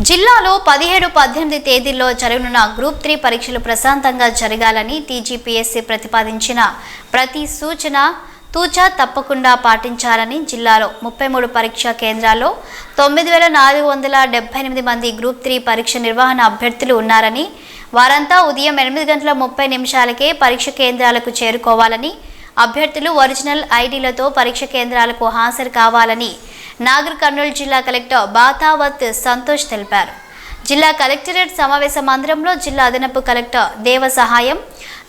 జిల్లాలో 17-18 తేదీల్లో జరగనున్న గ్రూప్ 3 పరీక్షలు ప్రశాంతంగా జరగాలని టీజీపీఎస్సీ ప్రతిపాదించిన ప్రతి సూచన తూచా తప్పకుండా పాటించాలని జిల్లాలో 33 పరీక్షా కేంద్రాల్లో 9478 మంది గ్రూప్ 3 పరీక్ష నిర్వహణ అభ్యర్థులు ఉన్నారని, వారంతా ఉదయం 8:30 పరీక్ష కేంద్రాలకు చేరుకోవాలని, అభ్యర్థులు ఒరిజినల్ ఐడీలతో పరీక్ష కేంద్రాలకు హాజరు కావాలని నాగర్ కర్నూలు జిల్లా కలెక్టర్ బాతావత్ సంతోష్ తెలిపారు. జిల్లా కలెక్టరేట్ సమావేశ మందిరంలో జిల్లా అదనపు collector Deva Sahayam,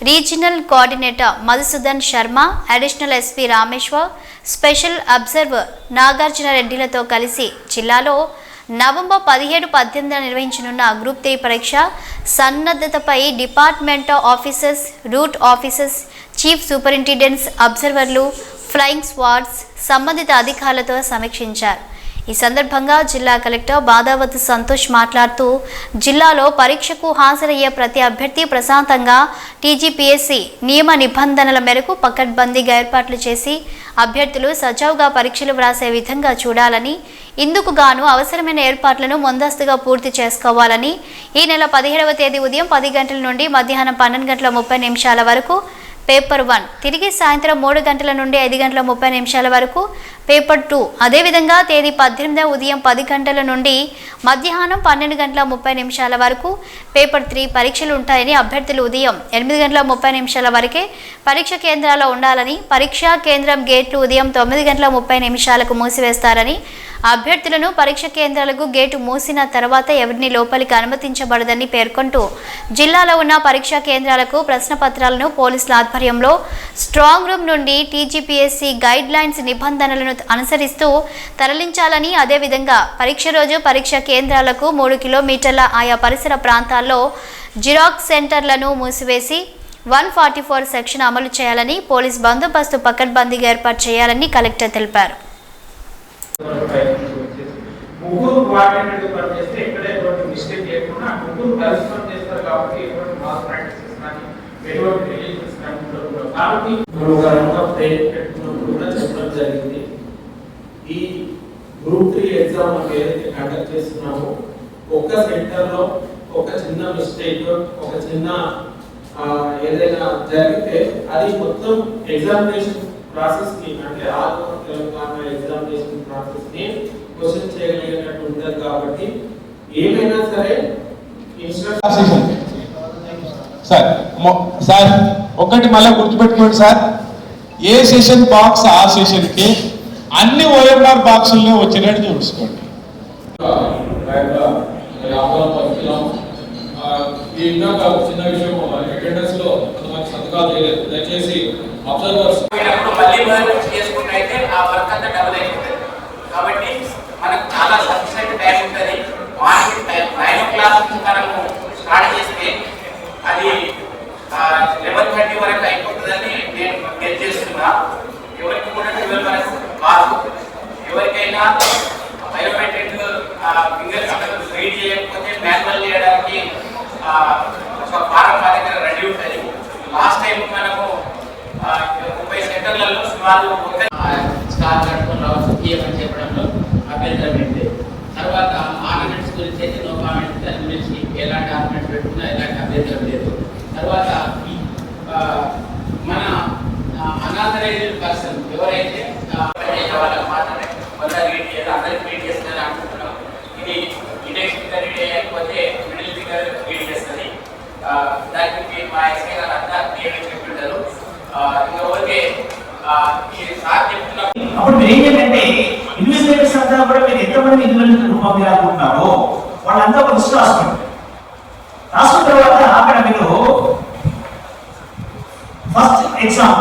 regional coordinator Madhusudan Sharma, additional SP Rameshwar, special observer Nagarjuna రెడ్డిలతో కలిసి జిల్లాలో నవంబర్ 17-18 నిర్వహించనున్న గ్రూప్ 3 పరీక్ష సన్నద్ధతపై department officers, route officers, chief superintendents, అబ్జర్వర్లు, ఫ్లయింగ్ స్క్వాడ్స్ సంబంధిత అధికారులతో సమీక్షించారు. ఈ సందర్భంగా జిల్లా కలెక్టర్ బాదావత్ సంతోష్ మాట్లాడుతూ, జిల్లాలో పరీక్షకు హాజరయ్యే ప్రతి అభ్యర్థి ప్రశాంతంగా టీజీపీఎస్సీ నియమ నిబంధనల మేరకు పకడ్బందీగా ఏర్పాట్లు చేసి అభ్యర్థులు సజావుగా పరీక్షలు వ్రాసే విధంగా చూడాలని, ఇందుకు గాను అవసరమైన ఏర్పాట్లను ముందస్తుగా పూర్తి చేసుకోవాలని, ఈ నెల 17వ తేదీ ఉదయం 10 గంటల నుండి మధ్యాహ్నం 12:30 వరకు పేపర్ 1, తిరిగి సాయంత్రం 3 గంటల నుండి 5:30 వరకు పేపర్ 2, అదేవిధంగా తేదీ 18 ఉదయం 10 గంటల నుండి మధ్యాహ్నం 12:30 వరకు పేపర్ 3 పరీక్షలు ఉంటాయని, అభ్యర్థులు ఉదయం 8:30 వరకే పరీక్ష కేంద్రాల్లో ఉండాలని, పరీక్షా కేంద్రం గేట్లు ఉదయం 9:30 మూసివేస్తారని, అభ్యర్థులను పరీక్ష కేంద్రాలకు గేటు మూసిన తర్వాత ఎవరిని లోపలికి అనుమతించబడదని పేర్కొంటూ, జిల్లాలో ఉన్న పరీక్షా కేంద్రాలకు ప్రశ్నపత్రాలను పోలీసుల ఆధ్వర్యంలో స్ట్రాంగ్ రూమ్ నుండి టీజీపీఎస్సీ గైడ్ లైన్స్ నిబంధనలను అనుసరిస్తూ తరలించాలని, అదేవిధంగా పరీక్ష రోజు పరీక్షా కేంద్రాలకు 3 కిలోమీటర్ల ఆయా పరిసర ప్రాంతాల్లో జిరాక్స్ సెంటర్లను మూసివేసి 144 సెక్షన్ అమలు చేయాలని, పోలీస్ బందోబస్తు పకడ్బందీగా ఏర్పాటు చేయాలని కలెక్టర్ తెలిపారు. ముగ్గురు కోఆర్డినేట్ పనిచేస్తే ఎక్కడ ఎటువంటి మిస్టేక్ చేయకుండా ముగ్గురు కలిసి పనిచేస్తారు కాబట్టి ఎటువంటి మాస్ ప్రాక్టీసెస్ కానీ ఎటువంటి రిలీజన్స్ కానీ ఉండదు. కాబట్టి ఒక రౌండ్ ఆఫ్ ట్రైన్ పెట్టుకున్నప్పుడు కూడా చెప్పడం జరిగింది. ఈ గ్రూప్ 3 ఎగ్జామ్ మనం ఏదైతే కండక్ట్ చేస్తున్నామో ఒక్క సెంటర్లో ఒక చిన్న మిస్టేక్, ఒక చిన్న ఏదైనా జరిగితే అది మొత్తం ఎగ్జామినేషన్ ప్రాసెస్ ని, అంటే ఆంధ్ర తెలంగాణ ఎగ్జామినేషన్ ప్రాసెస్ ని క్వశ్చన్ చేయగలిగినట్టు ఉంటుంది. కాబట్టి ఏమైనా సరే సార్ ఒకటి మళ్ళీ గుర్తుపెట్టుకోండి సార్, ఏ సెషన్ బాక్స్ ఆ సెషన్ కి అన్ని ఓఎంఆర్ బాక్సుల్లో వచ్చినట్టు చూసుకోండి. చిన్న విషయం, అటెండెన్స్ లో కొంతమంది సంతకాలు చేయలేదు, దయచేసి అబ్జర్వర్స్ మళ్ళీ చేసుకుంటే ఆ వర్క్ అంతా డబుల్ అయిపోతుంది. కాబట్టి మనకు చాలా సఫిషియెంట్ టైం ఉంటుంది. మార్నింగ్ 9 o'clock నుంచి మనము స్టార్ట్ చేస్తే అది 11:30 వరకు అయిపోతుందని నేను గెట్ చేస్తున్నా. ఎవరికి కూడా 12 వరకు కాదు. ఎవరికైనా బయోమెట్రిక్ ఫింగర్ రీడ్ చేయకపోతే మాన్యువల్ చేయడానికి ఒక ఫారం మా దగ్గర రెడీ ఉంటుంది. లాస్ట్ టైం మనము 30 సెంటర్లలో సుమారు స్టార్ కట్టుకొని రావచ్చు అని చెప్పడంలో అభ్యంతరం ఏంటి. తర్వాత ఆర్నమెంట్స్ గురించి అయితే నో కామెంట్స్, దాని గురించి ఎలాంటి ఆర్నమెంట్స్ పెట్టుకున్నా ఎలాంటి అభ్యంతరం లేదు. తర్వాత మన అనాథరైజ్డ్ పర్సన్ ఎవరైతే వాళ్ళకి మాత్రమే కొంత రీడ్ చేయాలి, అందరికి రీడ్ చేస్తుందని అనుకుంటున్నాం. ఇది ఇండెక్స్ ఫిగర్ రీడ్ చేయకపోతే మిడిల్ ఫిగర్ రీడ్ చేస్తుంది. దానికి మా ఎస్ఐ గారు అంతా క్లియర్గా చెప్తుంటారు. అప్పుడు మీరు ఏం చేయాలంటే ఇన్వెస్టిగేటర్స్ అంతా కూడా మీరు ఎంతమంది ఇన్వెస్టిగేషన్ రూపం చేయాలనుకుంటున్నారో వాళ్ళంతా ఒక లిస్ట్ రాసుకోండి. రాసుకున్న తర్వాత అక్కడ మీరు ఫస్ట్ ఎగ్జామ్